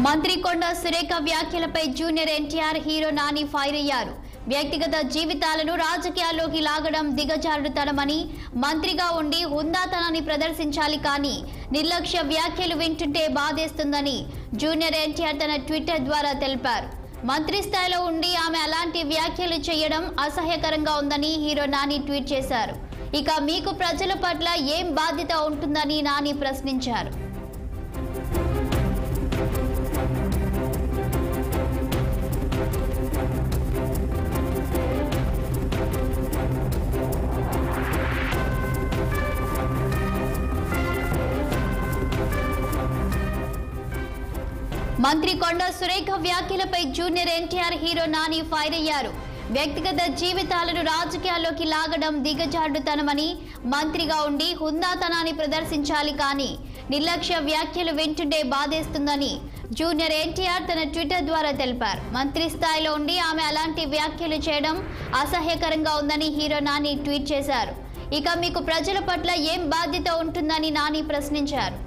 మంత్రి కొండ సురేఖ వ్యాఖ్యలపై junior NTR hero Nani fire అయ్యారు. వ్యక్తిగత జీవితాలను రాజకీయాల్లోకి లాగడం దిగజారుడుతనమని, మంత్రిగా ఉండి హుందాతనాన్ని ప్రదర్శించాలి కానీ నిర్లక్ష్య వ్యాఖ్యలు వింటుంటే బాధేస్తుందని జూనియర్ ఎన్టీఆర్ తన ట్విట్టర్ ద్వారా తెలిపారు. మంత్రి స్థాయిలో ఉండి ఆమె అలాంటి వ్యాఖ్యలు చేయడం అసహ్యకరంగా ఉందని హీరో నాని ట్వీట్ చేశారు. ఇక మీకు ప్రజల పట్ల ఏం బాధ్యత ఉంటుందని నాని ప్రశ్నించారు. మంత్రి కొండ సురేఖ వ్యాఖ్యలపై junior NTR hero Nani fire అయ్యారు. వ్యక్తిగత జీవితాలను రాజకీయాల్లోకి లాగడం దిగజారుడుతనమని, మంత్రిగా ఉండి హుందాతనాన్ని ప్రదర్శించాలి కానీ నిర్లక్ష్య వ్యాఖ్యలు వింటుంటే బాధేస్తుందని జూనియర్ ఎన్టీఆర్ తన ట్విట్టర్ ద్వారా తెలిపారు. మంత్రి స్థాయిలో ఉండి ఆమె అలాంటి వ్యాఖ్యలు చేయడం అసహ్యకరంగా ఉందని హీరో నాని ట్వీట్ చేశారు. ఇక మీకు ప్రజల పట్ల ఏం బాధ్యత ఉంటుందని నాని ప్రశ్నించారు.